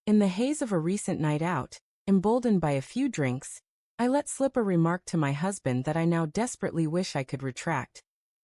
In the haze of a recent night out, emboldened by a few drinks, I let slip a remark to my husband that I now desperately wish I could retract.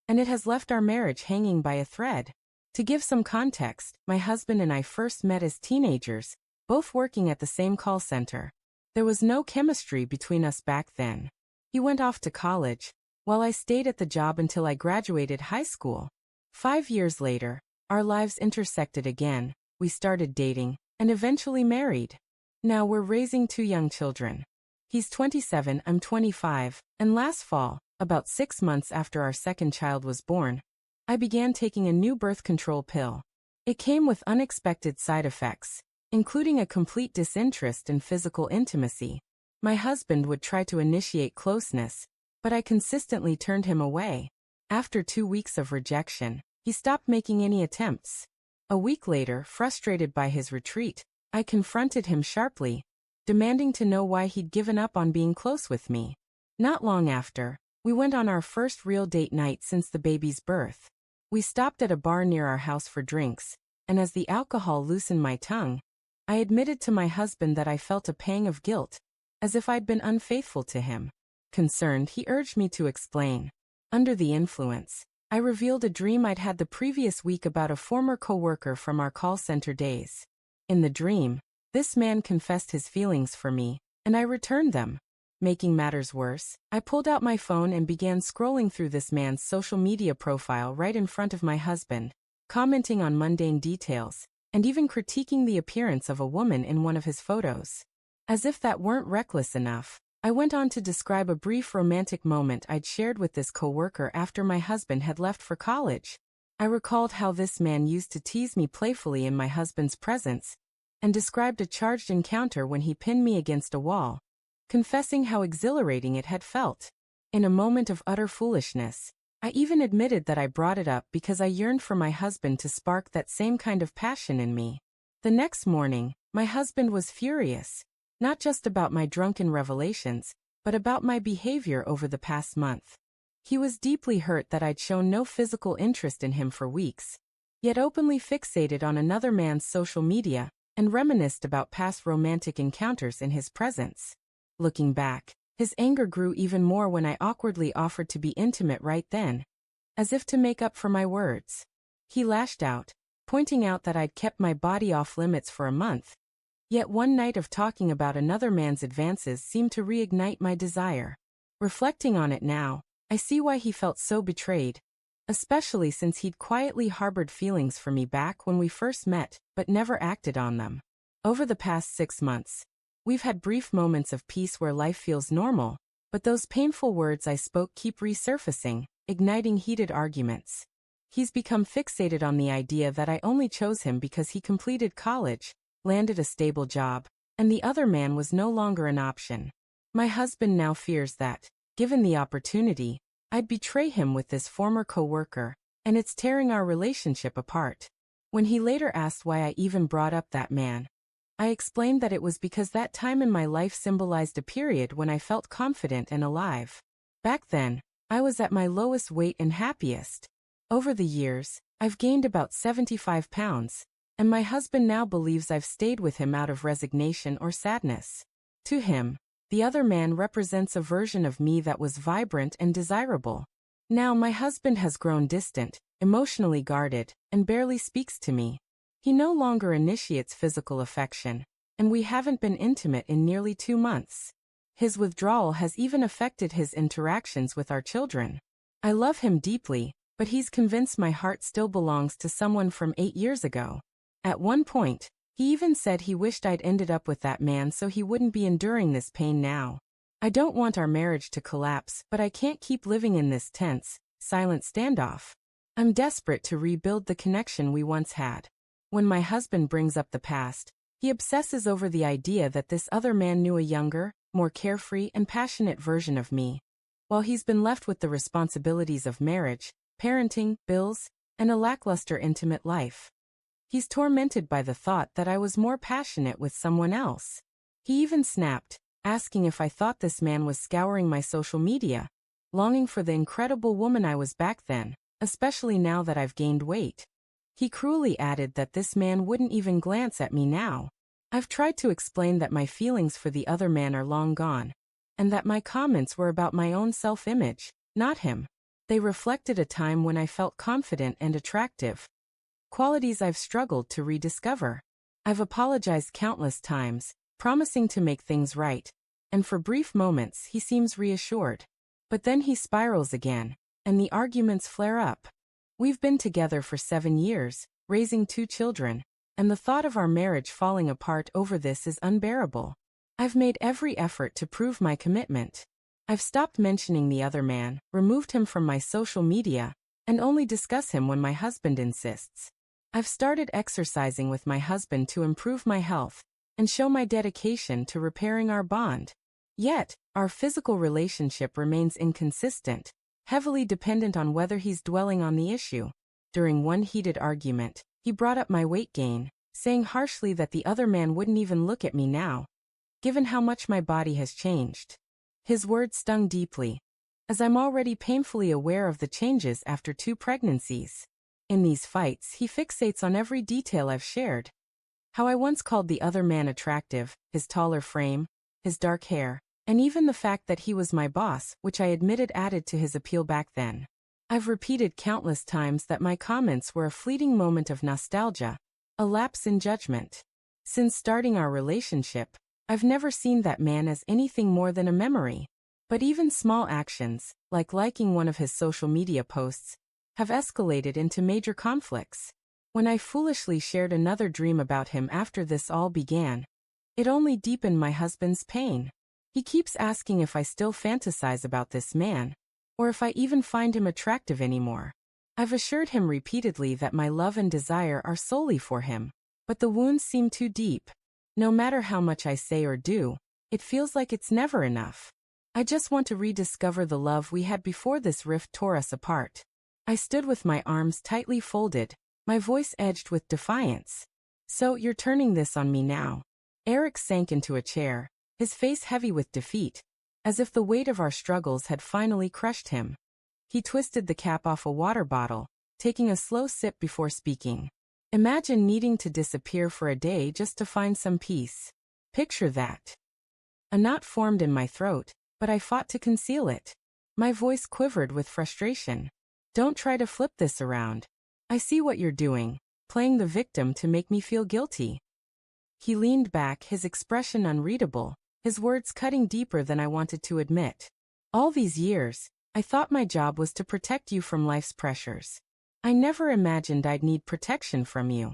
And it has left our marriage hanging by a thread. To give some context, my husband and I first met as teenagers, both working at the same call center. There was no chemistry between us back then. He went off to college, while I stayed at the job until I graduated high school. 5 years later, our lives intersected again, we started dating, and eventually married. Now we're raising 2 young children. He's 27, I'm 25, and last fall, about 6 months after our second child was born, I began taking a new birth control pill. It came with unexpected side effects, including a complete disinterest in physical intimacy. My husband would try to initiate closeness, but I consistently turned him away. After 2 weeks of rejection, he stopped making any attempts. A week later, frustrated by his retreat, I confronted him sharply, demanding to know why he'd given up on being close with me. Not long after, we went on our first real date night since the baby's birth. We stopped at a bar near our house for drinks, and as the alcohol loosened my tongue, I admitted to my husband that I felt a pang of guilt, as if I'd been unfaithful to him. Concerned, he urged me to explain. Under the influence, I revealed a dream I'd had the previous week about a former coworker from our call center days. In the dream, this man confessed his feelings for me, and I returned them. Making matters worse, I pulled out my phone and began scrolling through this man's social media profile right in front of my husband, commenting on mundane details, and even critiquing the appearance of a woman in one of his photos. As if that weren't reckless enough, I went on to describe a brief romantic moment I'd shared with this coworker after my husband had left for college. I recalled how this man used to tease me playfully in my husband's presence, and described a charged encounter when he pinned me against a wall, confessing how exhilarating it had felt. In a moment of utter foolishness, I even admitted that I brought it up because I yearned for my husband to spark that same kind of passion in me. The next morning, my husband was furious, not just about my drunken revelations, but about my behavior over the past month. He was deeply hurt that I'd shown no physical interest in him for weeks, yet openly fixated on another man's social media, and reminisced about past romantic encounters in his presence. Looking back, his anger grew even more when I awkwardly offered to be intimate right then, as if to make up for my words. He lashed out, pointing out that I'd kept my body off limits for a month. Yet one night of talking about another man's advances seemed to reignite my desire. Reflecting on it now, I see why he felt so betrayed, especially since he'd quietly harbored feelings for me back when we first met, but never acted on them. Over the past 6 months, we've had brief moments of peace where life feels normal, but those painful words I spoke keep resurfacing, igniting heated arguments. He's become fixated on the idea that I only chose him because he completed college, landed a stable job, and the other man was no longer an option. My husband now fears that, given the opportunity, I'd betray him with this former coworker, and it's tearing our relationship apart. When he later asked why I even brought up that man, I explained that it was because that time in my life symbolized a period when I felt confident and alive. Back then, I was at my lowest weight and happiest. Over the years, I've gained about 75 pounds, and my husband now believes I've stayed with him out of resignation or sadness. To him, the other man represents a version of me that was vibrant and desirable. Now my husband has grown distant, emotionally guarded, and barely speaks to me. He no longer initiates physical affection, and we haven't been intimate in nearly 2 months. His withdrawal has even affected his interactions with our children. I love him deeply, but he's convinced my heart still belongs to someone from 8 years ago. At one point, he even said he wished I'd ended up with that man so he wouldn't be enduring this pain now. I don't want our marriage to collapse, but I can't keep living in this tense, silent standoff. I'm desperate to rebuild the connection we once had. When my husband brings up the past, he obsesses over the idea that this other man knew a younger, more carefree and passionate version of me, while he's been left with the responsibilities of marriage, parenting, bills, and a lackluster intimate life. He's tormented by the thought that I was more passionate with someone else. He even snapped, asking if I thought this man was scouring my social media, longing for the incredible woman I was back then, especially now that I've gained weight. He cruelly added that this man wouldn't even glance at me now. I've tried to explain that my feelings for the other man are long gone, and that my comments were about my own self-image, not him. They reflected a time when I felt confident and attractive, qualities I've struggled to rediscover. I've apologized countless times, promising to make things right, and for brief moments he seems reassured. But then he spirals again, and the arguments flare up. We've been together for 7 years, raising 2 children, and the thought of our marriage falling apart over this is unbearable. I've made every effort to prove my commitment. I've stopped mentioning the other man, removed him from my social media, and only discuss him when my husband insists. I've started exercising with my husband to improve my health and show my dedication to repairing our bond. Yet, our physical relationship remains inconsistent, heavily dependent on whether he's dwelling on the issue. During one heated argument, he brought up my weight gain, saying harshly that the other man wouldn't even look at me now, given how much my body has changed. His words stung deeply, as I'm already painfully aware of the changes after 2 pregnancies. In these fights, he fixates on every detail I've shared. How I once called the other man attractive, his taller frame, his dark hair, and even the fact that he was my boss, which I admitted added to his appeal back then. I've repeated countless times that my comments were a fleeting moment of nostalgia, a lapse in judgment. Since starting our relationship, I've never seen that man as anything more than a memory. But even small actions, like liking one of his social media posts, have escalated into major conflicts. When I foolishly shared another dream about him after this all began, it only deepened my husband's pain. He keeps asking if I still fantasize about this man, or if I even find him attractive anymore. I've assured him repeatedly that my love and desire are solely for him, but the wounds seem too deep. No matter how much I say or do, it feels like it's never enough. I just want to rediscover the love we had before this rift tore us apart. I stood with my arms tightly folded, my voice edged with defiance. So you're turning this on me now? Eric sank into a chair, his face heavy with defeat, as if the weight of our struggles had finally crushed him. He twisted the cap off a water bottle, taking a slow sip before speaking. Imagine needing to disappear for a day just to find some peace. Picture that. A knot formed in my throat, but I fought to conceal it. My voice quivered with frustration. Don't try to flip this around. I see what you're doing, playing the victim to make me feel guilty. He leaned back, his expression unreadable, his words cutting deeper than I wanted to admit. All these years, I thought my job was to protect you from life's pressures. I never imagined I'd need protection from you.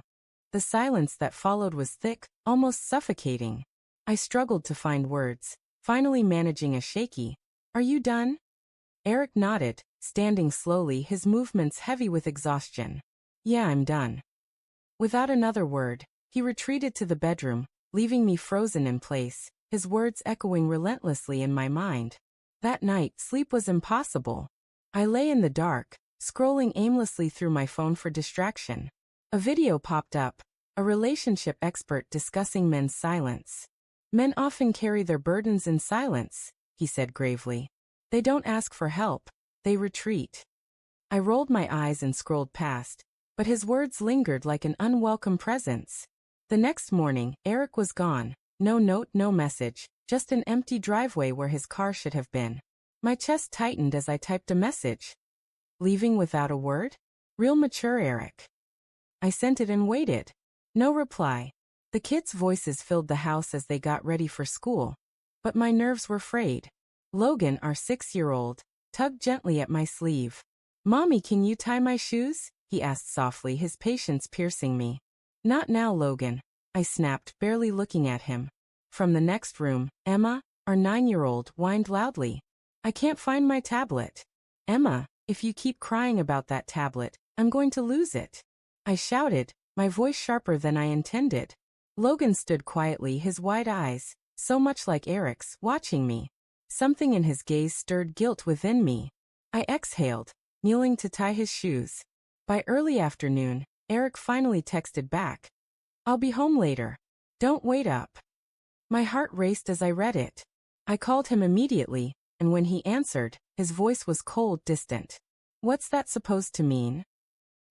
The silence that followed was thick, almost suffocating. I struggled to find words, finally managing a shaky, "Are you done?" Eric nodded, standing slowly, his movements heavy with exhaustion. "Yeah, I'm done." Without another word, he retreated to the bedroom, leaving me frozen in place, his words echoing relentlessly in my mind. That night, sleep was impossible. I lay in the dark, scrolling aimlessly through my phone for distraction. A video popped up, a relationship expert discussing men's silence. "Men often carry their burdens in silence," he said gravely. "They don't ask for help, they retreat." I rolled my eyes and scrolled past, but his words lingered like an unwelcome presence. The next morning, Eric was gone. No note, no message, just an empty driveway where his car should have been. My chest tightened as I typed a message. Leaving without a word? Real mature, Eric. I sent it and waited. No reply. The kids' voices filled the house as they got ready for school. But my nerves were frayed. Logan, our 6-year-old, tugged gently at my sleeve. "Mommy, can you tie my shoes?" he asked softly, his patience piercing me. "Not now, Logan," I snapped, barely looking at him. From the next room, Emma, our 9-year-old, whined loudly. "I can't find my tablet." "Emma, if you keep crying about that tablet, I'm going to lose it," I shouted, my voice sharper than I intended. Logan stood quietly, his wide eyes, so much like Eric's, watching me. Something in his gaze stirred guilt within me. I exhaled, kneeling to tie his shoes. By early afternoon, Eric finally texted back. "I'll be home later. Don't wait up." My heart raced as I read it. I called him immediately, and when he answered, his voice was cold, distant. "What's that supposed to mean?"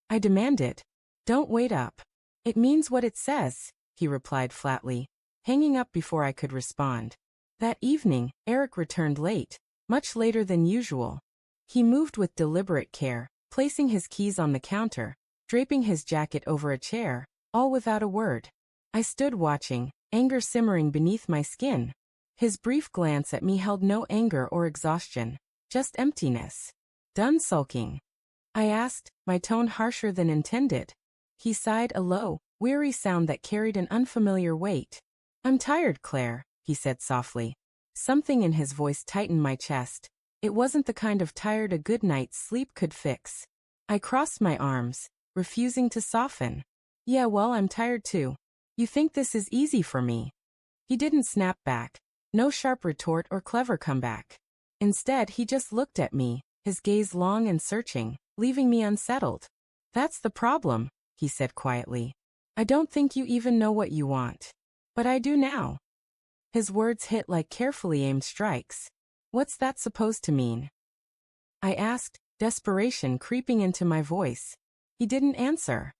I demanded. "Don't wait up. It means what it says," he replied flatly, hanging up before I could respond. That evening, Eric returned late, much later than usual. He moved with deliberate care, placing his keys on the counter, draping his jacket over a chair, all without a word. I stood watching, anger simmering beneath my skin. His brief glance at me held no anger or exhaustion, just emptiness. "Done sulking?" I asked, my tone harsher than intended. He sighed a low, weary sound that carried an unfamiliar weight. "I'm tired, Claire," he said softly. Something in his voice tightened my chest. It wasn't the kind of tired a good night's sleep could fix. I crossed my arms, refusing to soften. "Yeah, well, I'm tired too. You think this is easy for me?" He didn't snap back. No sharp retort or clever comeback. Instead, he just looked at me, his gaze long and searching, leaving me unsettled. "That's the problem," he said quietly. "I don't think you even know what you want. But I do now." His words hit like carefully aimed strikes. "What's that supposed to mean?" I asked, desperation creeping into my voice. He didn't answer.